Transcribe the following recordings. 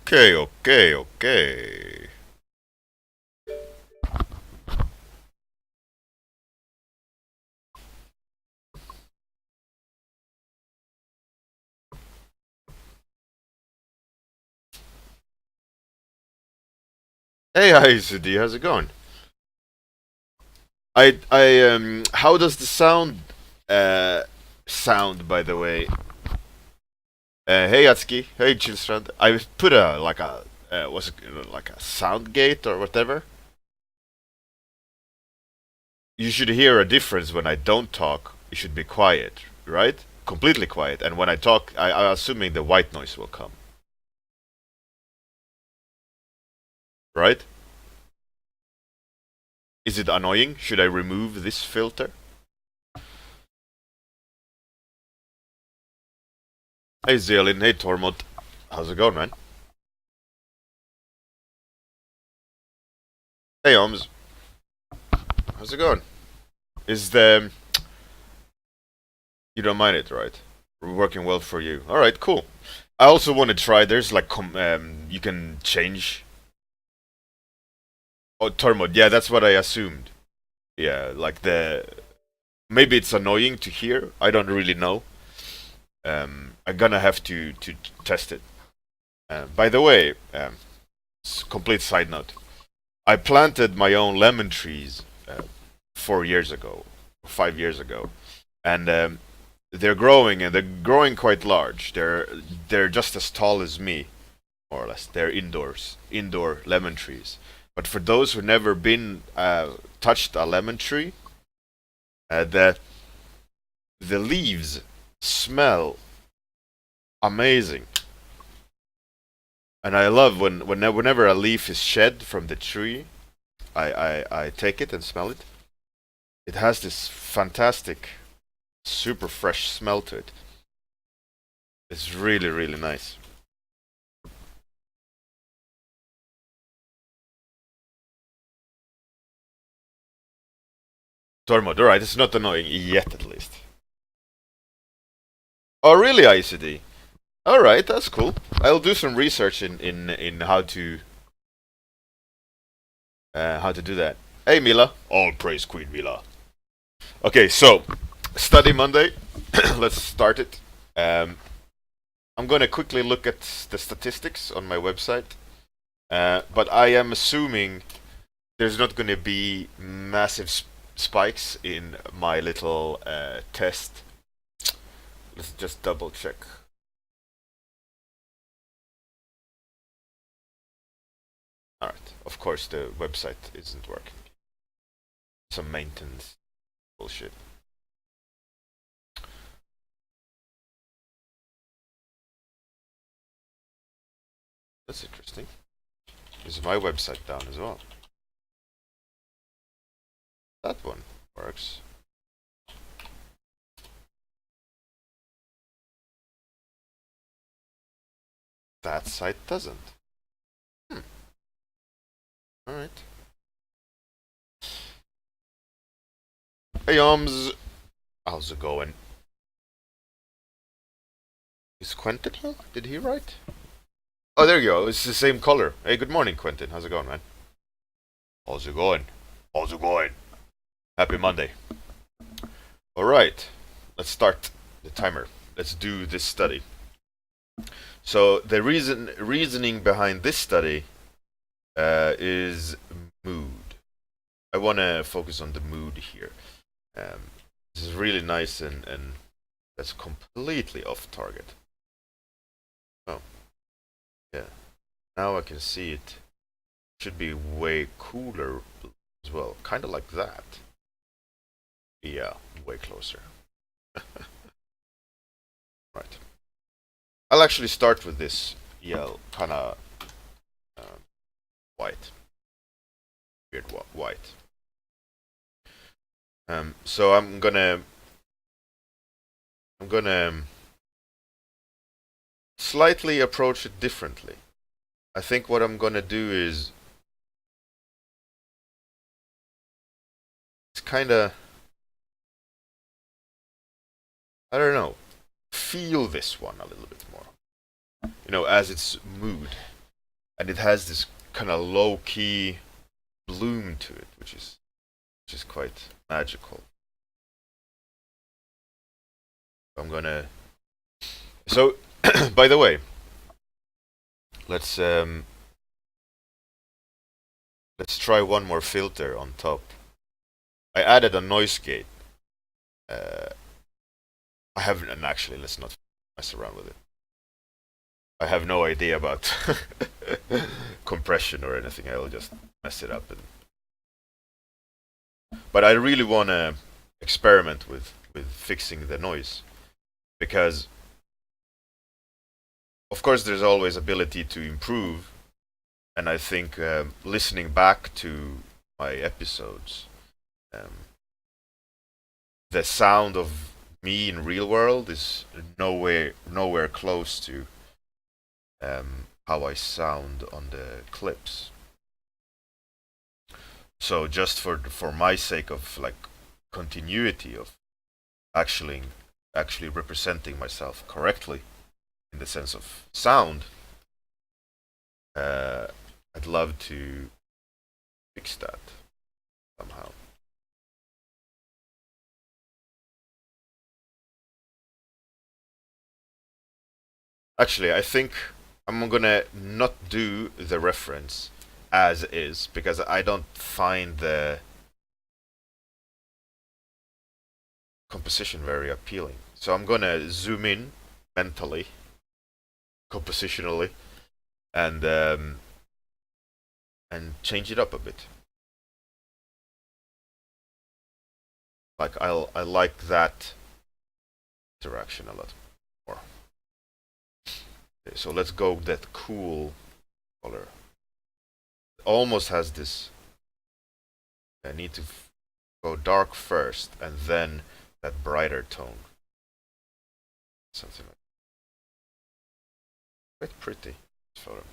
Okay, okay, okay. Hey, hi, CD, how's it going? How does the uh, sound, by the way? Hey, Atsuki. Hey, Chillstrand. I put was it like a sound gate or whatever? You should hear a difference when I don't talk. You should be quiet, right? Completely quiet. And when I talk, I'm assuming the white noise will come, right? Is it annoying? Should I remove this filter? Hey, Zealin. Hey, Tormod. How's it going, man? Hey, Oms. How's it going? Is the You don't mind it, right? Working well for you. All right, cool. I also want to try. There's like you can change. Oh, turn mode. Yeah, that's what I assumed. Yeah, like the maybe it's annoying to hear. I don't really know. I'm gonna have to test it. By the way, complete side note. I planted my own lemon trees 4 years ago, 5 years ago, and they're growing and they're growing quite large. They're just as tall as me, more or less. They're indoor lemon trees. But for those who never been touched a lemon tree, the leaves smell amazing, and I love whenever a leaf is shed from the tree, I take it and smell it. It has this fantastic, super fresh smell to it. It's really really nice. Tormod, alright, it's not annoying yet at least. Oh really, ICD? Alright, that's cool. I'll do some research in how to do that. Hey Mila. All praise Queen Mila. Okay, so study Monday. Let's start it. Um, I'm gonna quickly look at the statistics on my website. But I am assuming there's not gonna be massive spikes in my little test. Let's just double check. Alright, of course the website isn't working. Some maintenance bullshit. That's interesting. Is my website down as well? That one works. That site doesn't. Hmm. Alright. Hey, how's it going? Is Quentin here? Did he write? Oh, there you go. It's the same color. Hey, good morning, Quentin. How's it going, man? How's it going? How's it going? Happy Monday. Alright. Let's start the timer. Let's do this study. So the reasoning behind this study is mood. I want to focus on the mood here. This is really nice and that's completely off target. Oh, yeah. Now I can see it. Should be way cooler as well. Kind of like that. Yeah, way closer. Right. I'll actually start with this yellow, kind of white. Weird white. So I'm gonna slightly approach it differently. I think what I'm gonna do is it's kind of I don't know, feel this one a little bit more. You know, as its mood, and it has this kind of low key bloom to it, which is quite magical. I'm gonna. So, by the way, let's try one more filter on top. I added a noise gate. I haven't, and actually, let's not mess around with it. I have no idea about compression or anything. I'll just mess it up. But I really want to experiment with fixing the noise, because of course there's always ability to improve, and I think listening back to my episodes, the sound of me in real world is nowhere close to how I sound on the clips. So just for my sake of like continuity of actually representing myself correctly in the sense of sound, I'd love to fix that somehow. Actually, I think I'm gonna not do the reference as is, because I don't find the composition very appealing. So I'm gonna zoom in mentally, compositionally, and change it up a bit. Like I like that interaction a lot more. Okay, so let's go with that cool color. It almost has this. I need to go dark first, and then that brighter tone. Something like quite pretty photo.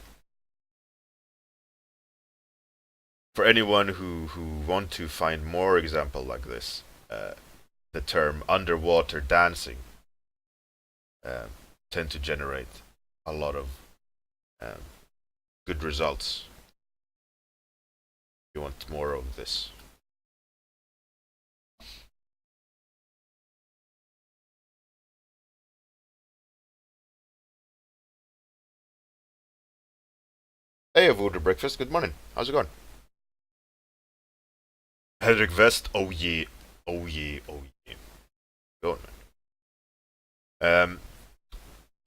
For anyone who want to find more example like this, the term underwater dancing tend to generate a lot of um, good results. You want more of this. Hey, Avoid Breakfast, good morning. How's it going? Henrik West, oh yeah, oh yeah, oh yeah. Going, man.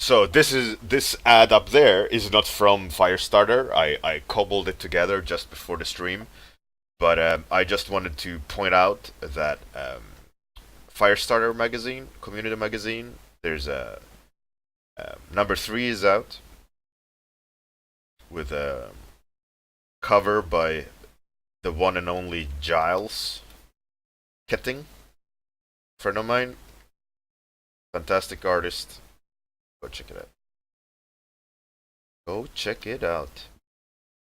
So this ad up there is not from Firestarter. I cobbled it together just before the stream, but I just wanted to point out that Firestarter magazine, community magazine, there's a number 3 is out with a cover by the one and only Giles Ketting, friend of mine, fantastic artist. Go check it out. Go check it out.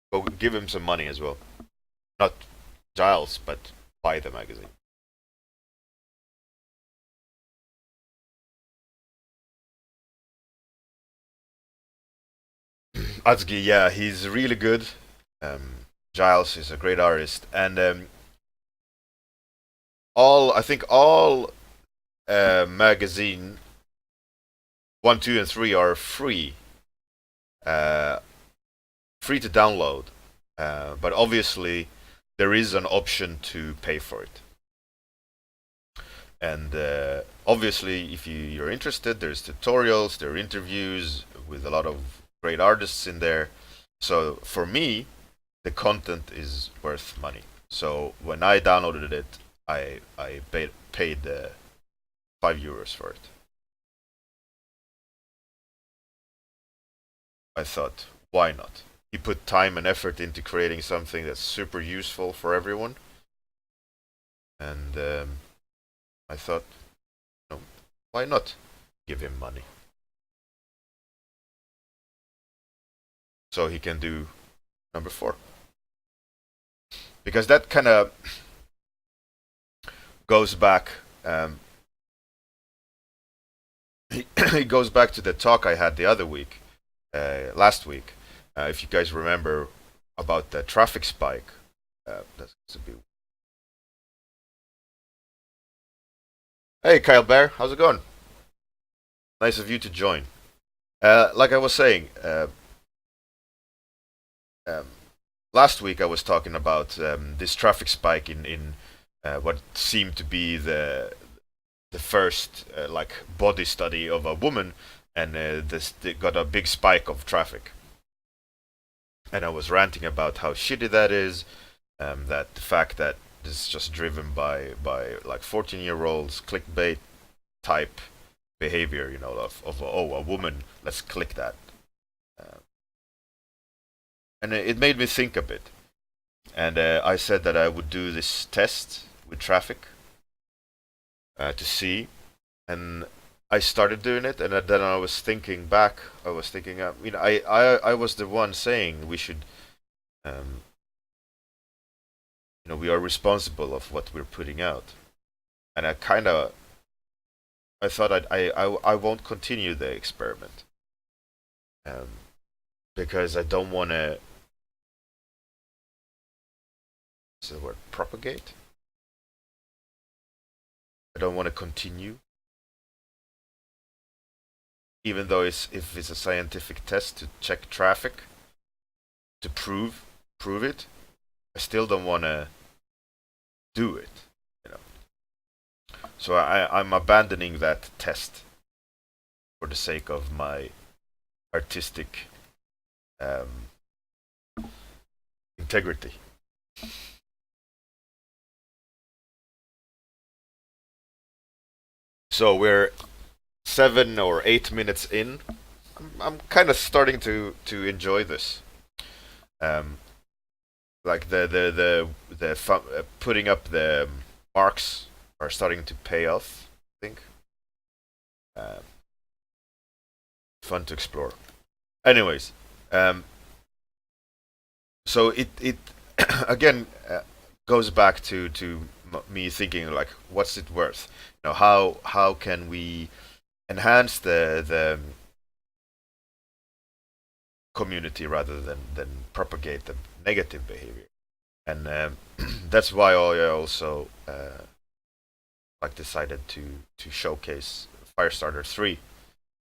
Go give him some money as well. Not Giles, but buy the magazine. Atsugi, yeah, he's really good. Giles is a great artist, and I think all magazine 1, 2, and 3 are free, uh, free to download. But obviously, there is an option to pay for it. And obviously, if you're interested, there's tutorials, there are interviews with a lot of great artists in there. So for me, the content is worth money. So when I downloaded it, I paid €5 for it. I thought, why not? He put time and effort into creating something that's super useful for everyone, and I thought, no, why not give him money so he can do number 4? Because that kind of goes back it goes back to the talk I had the other week, last week, if you guys remember about the traffic spike. That's a bit... Hey, Kyle Bear, how's it going? Nice of you to join. Like I was saying, um, last week I was talking about this traffic spike in what seemed to be the first like body study of a woman, and this they got a big spike of traffic. And I was ranting about how shitty that is, that the fact that this is just driven by like 14-year-olds clickbait type behavior, of oh, a woman, let's click that. Uh, and it made me think a bit. And I said that I would do this test with traffic to see, and I started doing it, and then I was thinking back. I was thinking, I was the one saying we should, um, we are responsible of what we're putting out, and I thought I won't continue the experiment, um, because I don't want to. Is the word propagate? I don't want to continue, even though if it's a scientific test to check traffic to prove it. I still don't want to do it, you know. So I'm abandoning that test for the sake of my artistic um, integrity. So we're 7 or 8 minutes in. I'm kind of starting to enjoy this. Um, like putting up the marks are starting to pay off. I think. Um, Fun to explore. Anyways, um, so it again goes back to me thinking like, what's it worth? How can we enhance the community rather than propagate the negative behavior? And that's why I also like decided to showcase Firestarter 3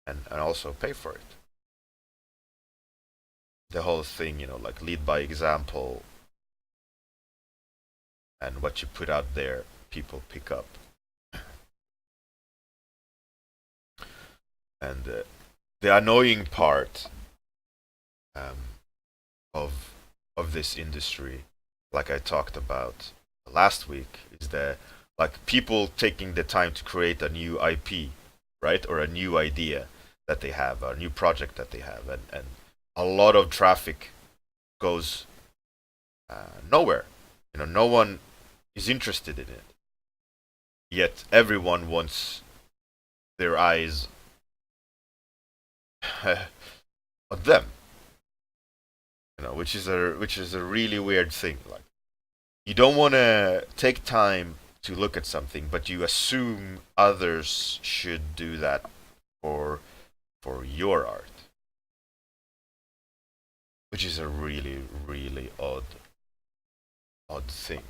and also pay for it. The whole thing, like lead by example, and what you put out there, people pick up. And the annoying part um, of this industry, like I talked about last week, is that like people taking the time to create a new IP, right, or a new idea that they have, a new project that they have, and a lot of traffic goes nowhere. No one is interested in it. Yet everyone wants their eyes on them. Which is a really weird thing. Like, you don't want to take time to look at something, but you assume others should do that for your art, which is a really really odd thing.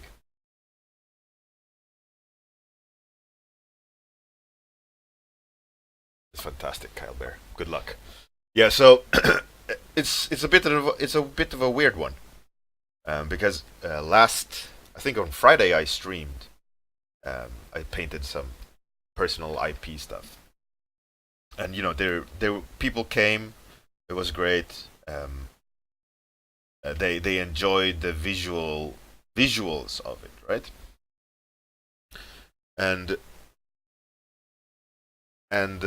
It's fantastic, Kyle Bear. Good luck. Yeah, so it's a bit of a weird one, because last, I think on Friday, I streamed. I painted some personal IP stuff, and there people came. It was great. They enjoyed the visuals of it, right? And and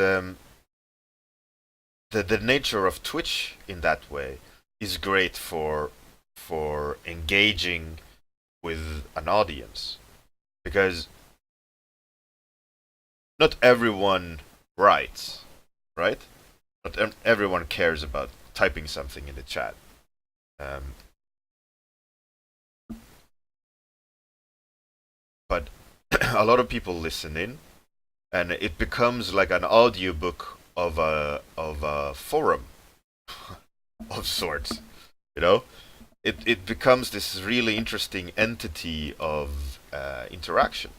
the nature of Twitch in that way is great for engaging with an audience, because not everyone writes, right? Not everyone cares about typing something in the chat. Um, but a lot of people listen in, and it becomes like an audiobook of a forum of sorts. You know, it becomes this really interesting entity of interaction.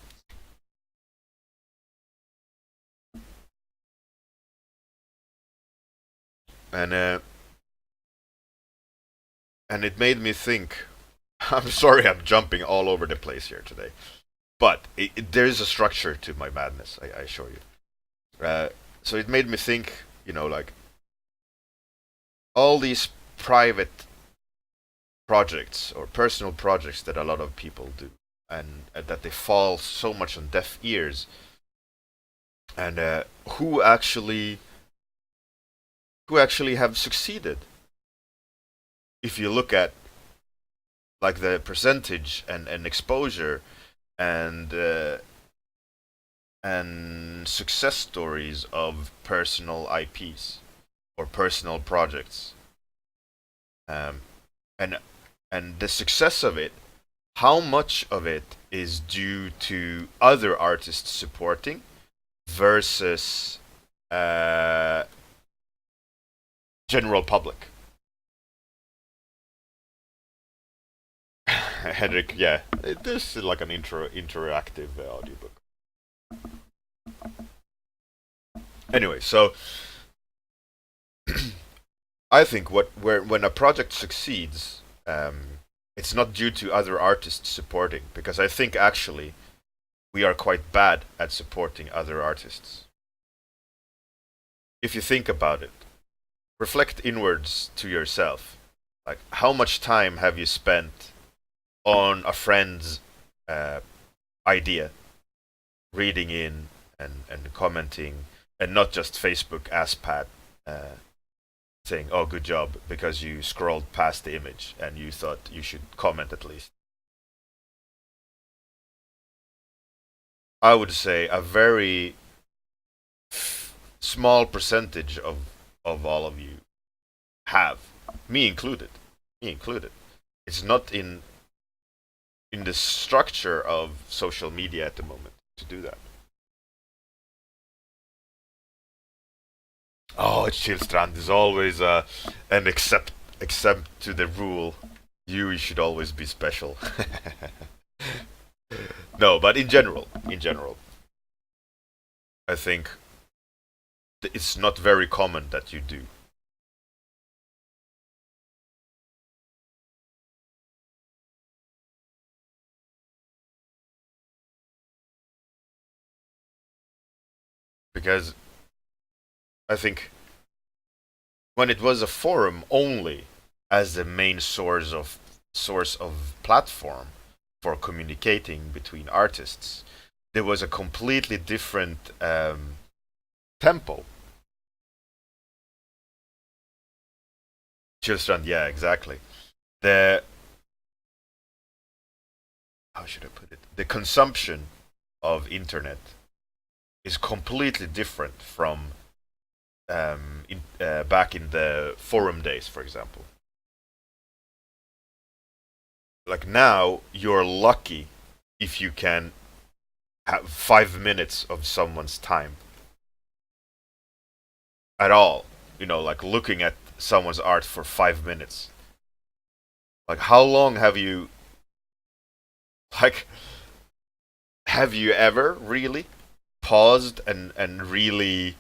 And and it made me think. I'm sorry, I'm jumping all over the place here today, but there is a structure to my madness. I assure you. So it made me think. You know, like all these private projects or personal projects that a lot of people do, and that they fall so much on deaf ears. And who actually have succeeded? If you look at like the percentage and exposure and success stories of personal IPs or personal projects, um, and the success of it, how much of it is due to other artists supporting versus uh, general public? Henrik, yeah, this is like an interactive audiobook. Anyway, so I think when a project succeeds, it's not due to other artists supporting, because I think actually we are quite bad at supporting other artists. If you think about it, reflect inwards to yourself. Like, how much time have you spent on a friend's idea, reading in and commenting, and not just Facebook ASPAT saying, "Oh, good job," because you scrolled past the image and you thought you should comment at least. I would say a very small percentage of all of you have, me included, me included. It's not in the structure of social media at the moment to do that. Oh, Chillstrand is always an except to the rule. You should always be special. No, but in general, I think it's not very common that you do. Because I think when it was a forum only as the main source of platform for communicating between artists, there was a completely different tempo. Chillstrand, yeah, exactly. The How should I put it? The consumption of internet is completely different from back in the forum days, for example. Like now, you're lucky if you can have 5 minutes of someone's time at all. You know, like looking at someone's art for 5 minutes. Like, how long like, have you ever really paused and really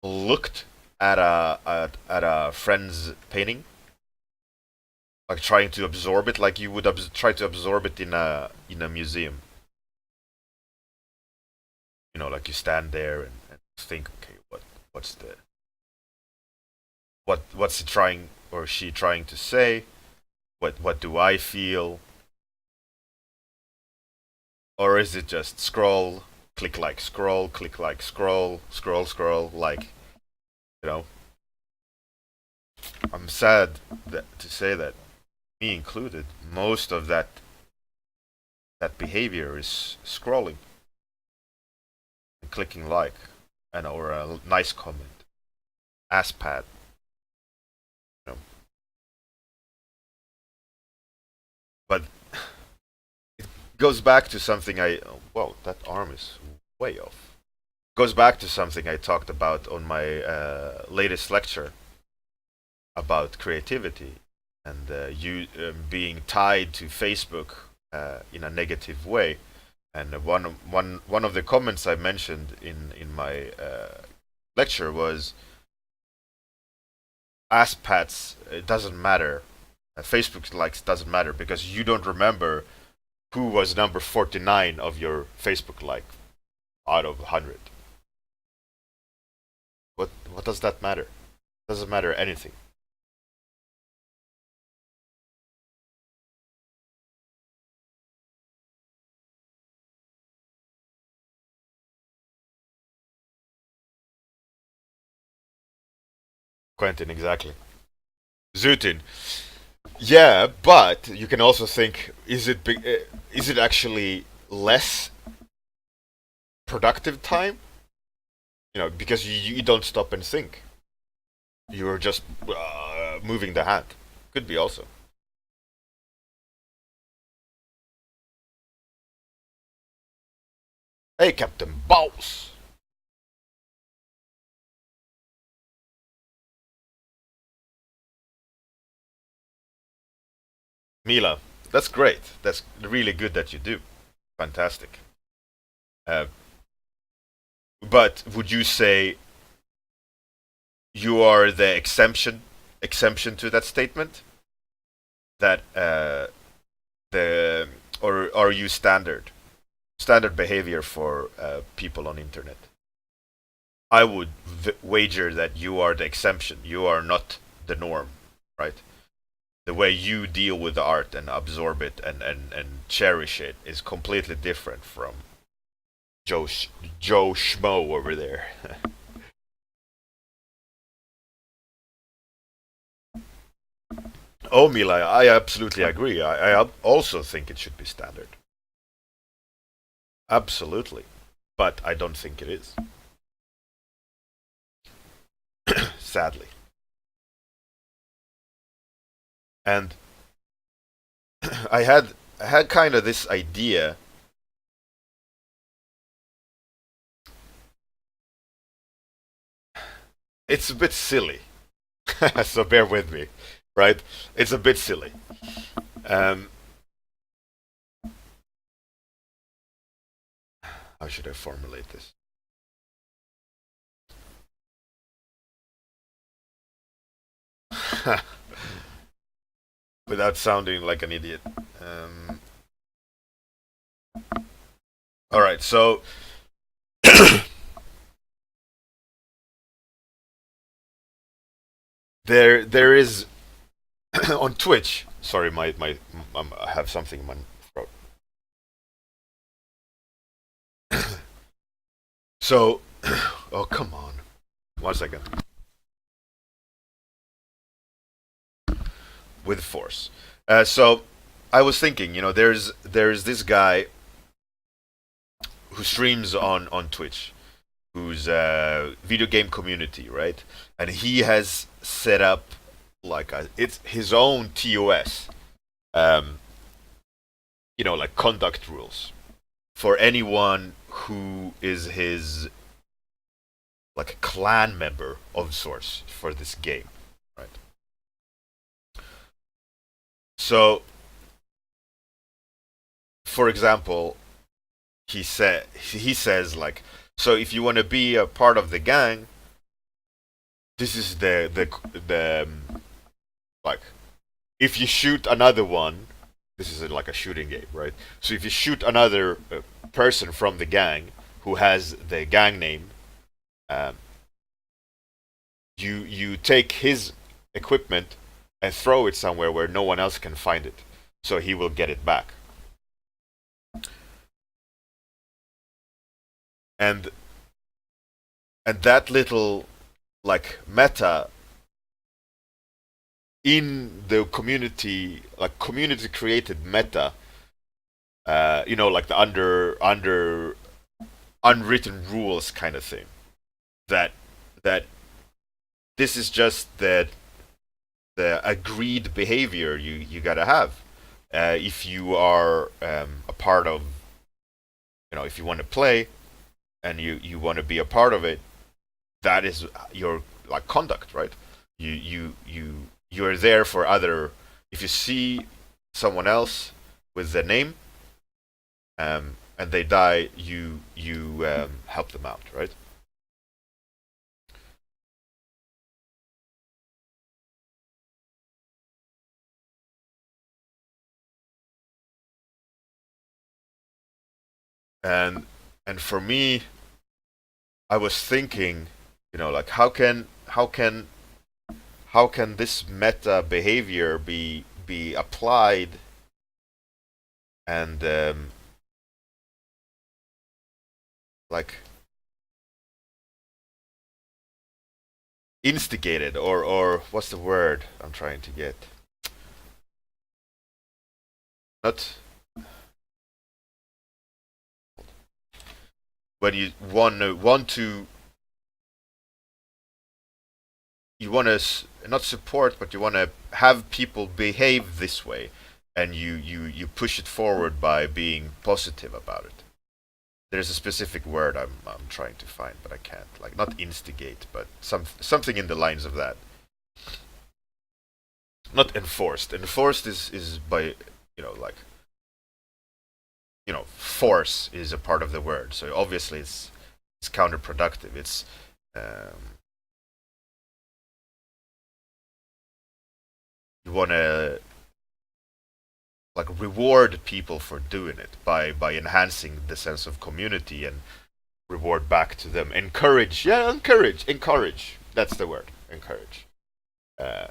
looked at a friend's painting, like trying to absorb it, like you would try to absorb it in a museum? You know, like you stand there and think, okay, what's the what's he trying or she trying to say? What do I feel? Or is it just scroll, click like scroll, click like scroll, scroll scroll like, you know? I'm sad to say that, me included, most of that behavior is scrolling and clicking like, and or a nice comment, ASPAD, you know. But it goes back to something well, that arm is way off. goes back to something I talked about on my latest lecture about creativity and you being tied to Facebook in a negative way. And one of the comments I mentioned in my lecture was, ASPATs, it doesn't matter. Facebook likes doesn't matter because you don't remember who was number 49 of your Facebook like out of 100. What does that matter? Doesn't matter anything. Quentin, exactly. Zutin. Yeah, but you can also think: is it actually less productive time? Because you don't stop and think. You're just moving the hand. Could be also. Hey, Captain Boss. Mila, that's great. That's really good that you do. Fantastic. Uh, but would you say you are the exemption to that statement? That the or are you standard behavior for people on internet? I would wager that you are the exception. You are not the norm, right? The way you deal with the art and absorb it and cherish it is completely different from Joe Schmo over there. Oh, Mila, I absolutely agree. I also think it should be standard. Absolutely. But I don't think it is. Sadly. And I had kind of this idea. It's a bit silly, so bear with me, right? It's a bit silly. Um, how should I formulate this? Without sounding like an idiot. All right, so there is on Twitch. Sorry, I have something in my throat. So, oh come on, 1 second. With force. So I was thinking, there's this guy who streams on Twitch, who's a video game community, right? And he has set up it's his own TOS, um, like conduct rules for anyone who is his like clan member of sorts for this game, right? So, for example, he says like, so if you want to be a part of the gang, this is the like, if you shoot another one, this is like a shooting game, right? So if you shoot another person from the gang who has the gang name, um, you take his equipment and throw it somewhere where no one else can find it, so he will get it back. And that little like meta in the community, like community created meta, like the under unwritten rules kind of thing, that that this is just the agreed behavior you gotta have if you are a part of, if you want to play, and you want to be a part of it, that is your like conduct, right? You're there for other. If you see someone else with the name, and they die, you help them out, right? And and for me, I was thinking, like how can this meta behavior be applied and like instigated, or what's the word I'm trying to get? Not when you want to not support, but you want to have people behave this way, and you push it forward by being positive about it. There's a specific word I'm trying to find, but I can't. Like, not instigate, but something in the lines of that. Not enforced. Enforced is by, like, force is a part of the word. So obviously it's counterproductive. It's you want to like reward people for doing it by enhancing the sense of community and reward back to them. Encourage, yeah, encourage. That's the word, encourage. Uh,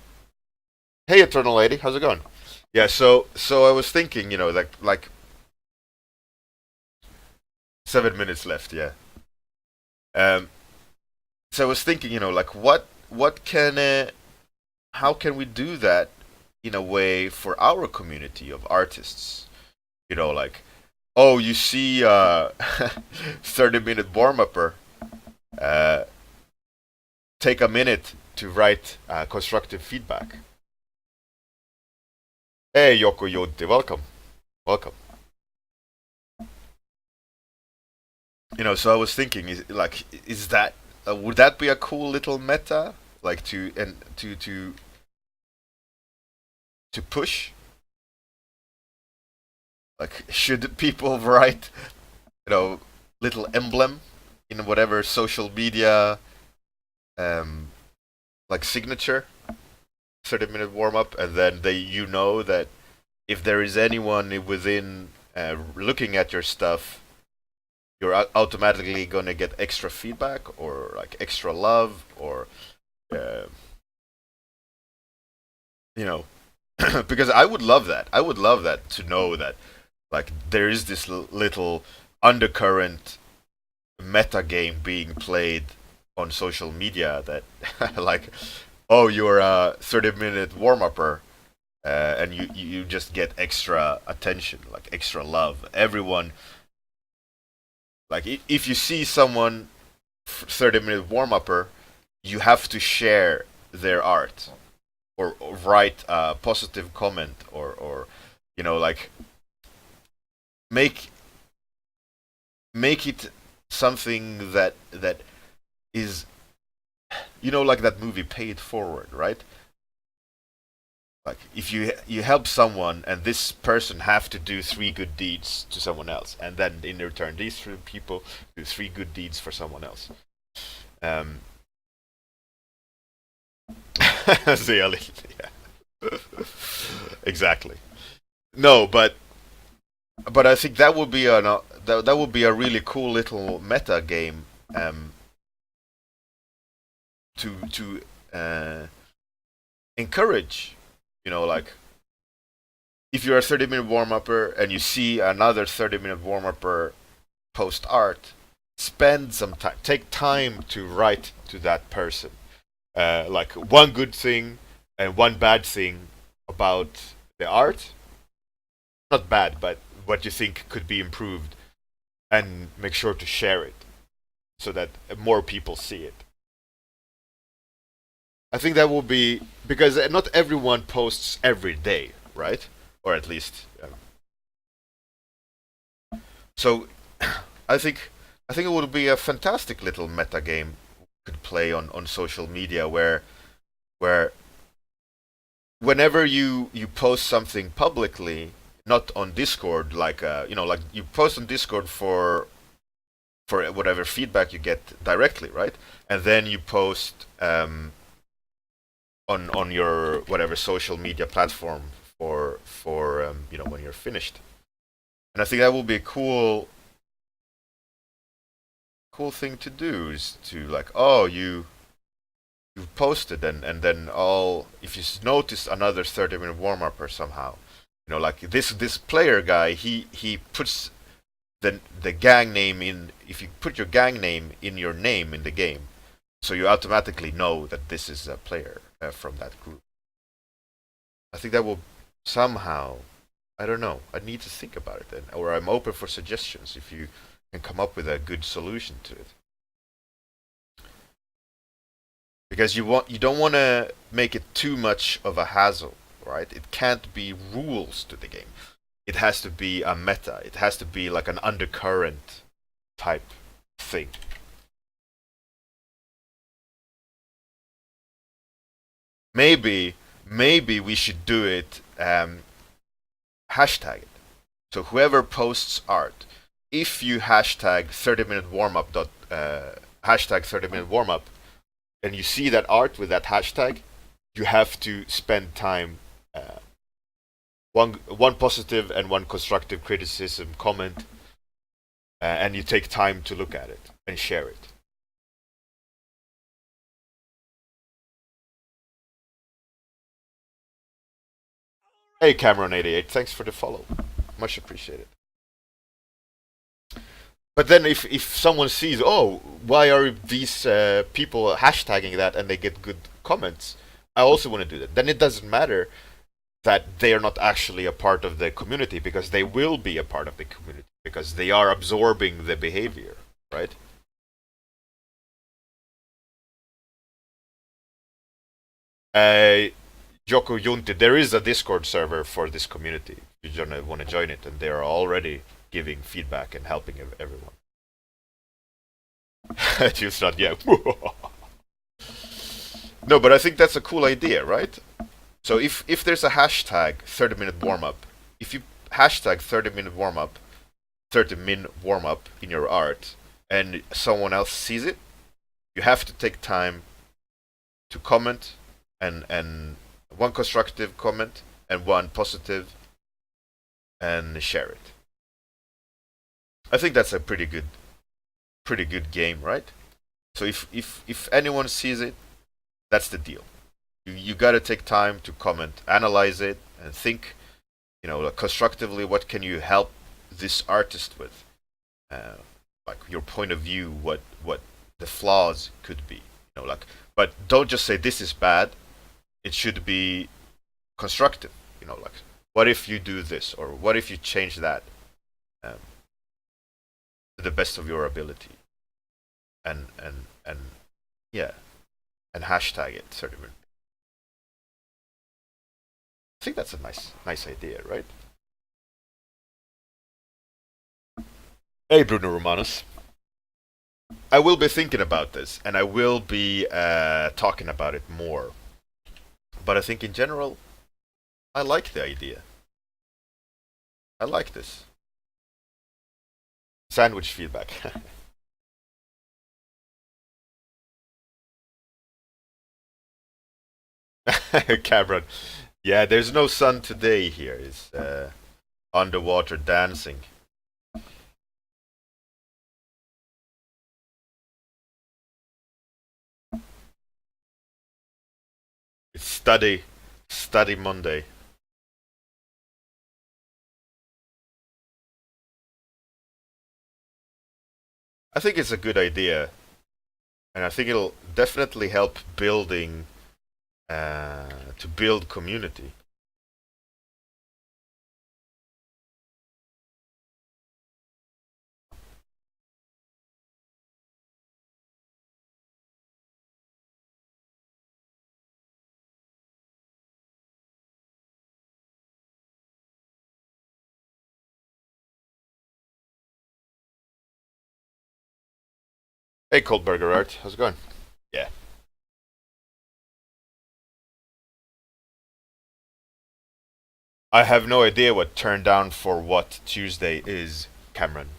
hey, Eternal Lady, how's it going? Yeah, so I was thinking, like 7 minutes left. Yeah. Um, so I was thinking, like what can how can we do that in a way for our community of artists? Like, oh, you see, 30-minute warm-upper, uh, take a minute to write constructive feedback. Hey, Yoko Yonte, welcome. So I was thinking, is that would that be a cool little meta, like to push? Like, should people write, little emblem in whatever social media, um, like signature, 30-minute warm up, and then that if there is anyone within looking at your stuff, you're automatically gonna get extra feedback or like extra love or uh, you know because I would love that. I would love that, to know that like there is this little undercurrent meta game being played on social media that like, oh, you're a 30-minute warm-upper, and you just get extra attention, like extra love. Everyone, like, if you see someone 30-minute warm-upper, you have to share their art, or write a positive comment, or like make make it something that is, like that movie Pay It Forward, right? Like, if you help someone, and this person have to do three good deeds to someone else, and then in return these three people do three good deeds for someone else. Um, yeah. Exactly. No, but I think that would be that would be a really cool little meta game, to encourage, like, if you're a 30-minute warm-upper and you see another 30-minute warm-upper post art, spend some time, take time to write to that person, like one good thing and one bad thing about the art. Not bad, but what you think could be improved, and make sure to share it so that more people see it. I think that will be, because not everyone posts every day, right? Or at least, so I think I think it would be a fantastic little meta game we could play on social media where whenever you post something publicly, not on Discord, like like you post on Discord for whatever feedback you get directly, right? And then you post on your whatever social media platform for when you're finished. And I think that will be a cool thing to do is to like, oh, you posted and then all if you notice another 30-minute warm up or somehow, like this player guy, he puts the gang name in. If you put your gang name in your name in the game, so you automatically know that this is a player from that group. I think that will somehow, I don't know, I need to think about it then, or I'm open for suggestions if you can come up with a good solution to it. Because you don't want to make it too much of a hassle, right? It can't be rules to the game. It has to be a meta. It has to be like an undercurrent type thing. Maybe we should do it hashtag it. So whoever posts art, if you hashtag 30-minute warmup hashtag 30-minute warmup, and you see that art with that hashtag, you have to spend time. One positive and one constructive criticism comment, and you take time to look at it and share it. Hey, Cameron88, thanks for the follow. Much appreciated. But then if someone sees, oh, why are these people hashtagging that and they get good comments, I also want to do that. Then it doesn't matter that they are not actually a part of the community, because they will be a part of the community because they are absorbing the behavior, right? Joko Junti, there is a Discord server for this community. If you want to join it, and they are already giving feedback and helping everyone. Just not yet. No, but I think that's a cool idea, right? So if there's a hashtag 30-minute warm up, if you hashtag 30-minute warm up, 30-min warm up in your art, and someone else sees it, you have to take time to comment and one constructive comment and one positive, and share it. I think that's a pretty good game, right? So if anyone sees it, that's the deal. You got to take time to comment, analyze it, and think, like constructively, what can you help this artist with? Like your point of view, what the flaws could be, but don't just say this is bad. It should be constructive, like what if you do this, or what if you change that, um, to the best of your ability, and yeah, and hashtag it certainly. I think that's a nice idea, right? Hey, Bruno Romanus. I will be thinking about this, and I will be talking about it more. But I think in general, I like the idea. I like this. Sandwich feedback. Cameron. Yeah, there's no sun today here. It's underwater dancing. It's study Monday. I think it's a good idea, and I think it'll definitely help to build community. Hey, Coldburger Art, how's it going? Yeah. I have no idea what turned down for what Tuesday is, Cameron.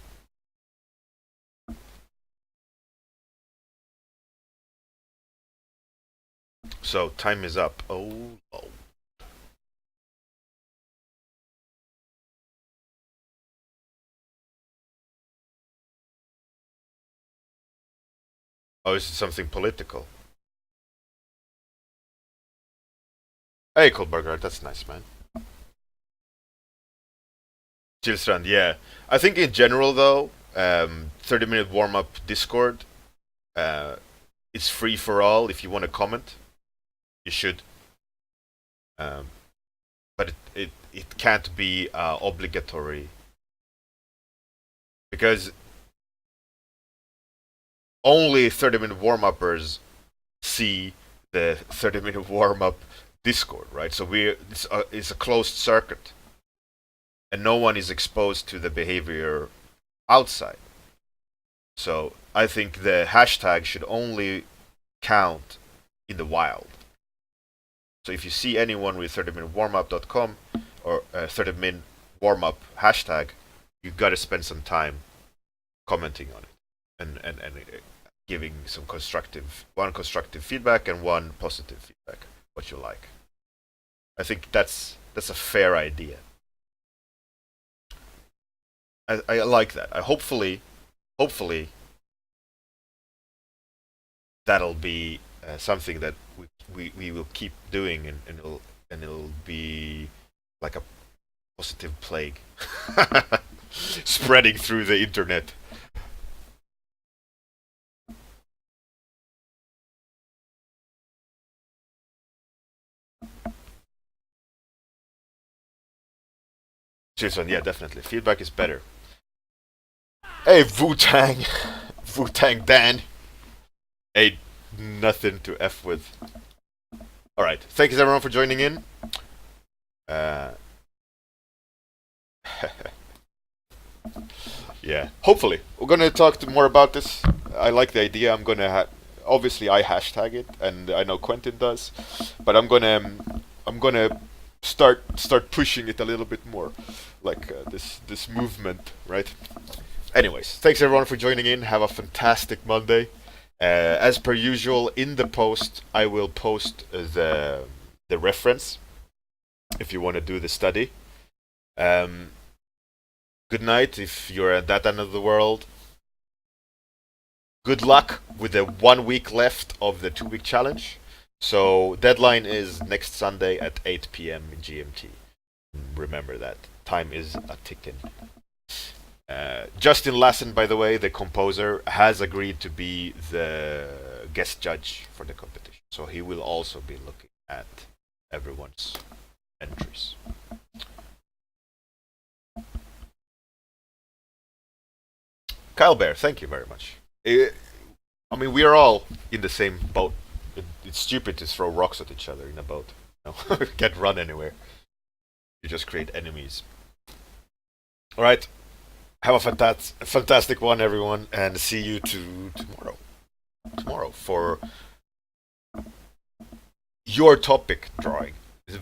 So, time is up. Oh. Oh, is it something political? Hey, Coldburger Art, that's nice, man. Chillstrand, yeah. I think in general, though, 30-minute warm-up Discord, uh, it's free for all. If you want to comment, you should. Um, but it can't be obligatory because only 30-minute warm-uppers see the 30-minute warm-up Discord, right? So it's a closed circuit, and no one is exposed to the behavior outside. So I think the hashtag should only count in the wild. So if you see anyone with 30minutewarmup.com or 30-minute warmup hashtag, you gotta spend some time commenting on it and giving some constructive feedback and one positive feedback, what you like. I think that's a fair idea. I like that. Hopefully that'll be something that we will keep doing, and it'll be like a positive plague spreading through the internet. Cheers, yeah, definitely. Feedback is better. Hey, Wu-Tang. Wu-Tang Dan. Hey, nothing to F with. Alright, thank you everyone for joining in. Yeah, hopefully. We're gonna talk more about this. I like the idea. I'm gonna obviously I hashtag it, and I know Quentin does, but I'm gonna start pushing it a little bit more, like this movement, right? Anyways, thanks everyone for joining in. Have a fantastic Monday. As per usual, in the post I will post the reference if you want to do the study. Good night if you're at that end of the world. Good luck with the 1 week left of the 2 week challenge. So deadline is next Sunday at 8 p.m. in GMT. Remember that. Time is a ticking. Justin Lassen, by the way, the composer, has agreed to be the guest judge for the competition. So he will also be looking at everyone's entries. Kyle Bear, thank you very much. I mean, we are all in the same boat. It's stupid to throw rocks at each other in a boat. No, can't run anywhere. You just create enemies. All right. Have a fantastic one, everyone, and see you tomorrow. Tomorrow for your topic drawing.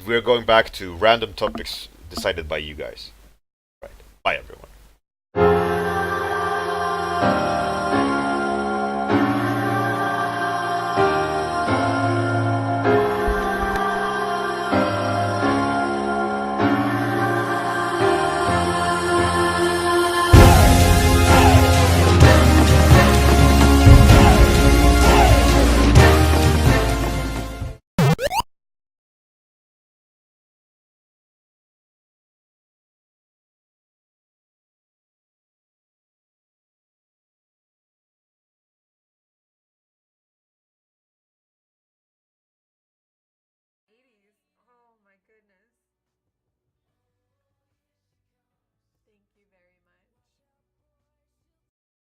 We're going back to random topics decided by you guys. Right. Bye, everyone.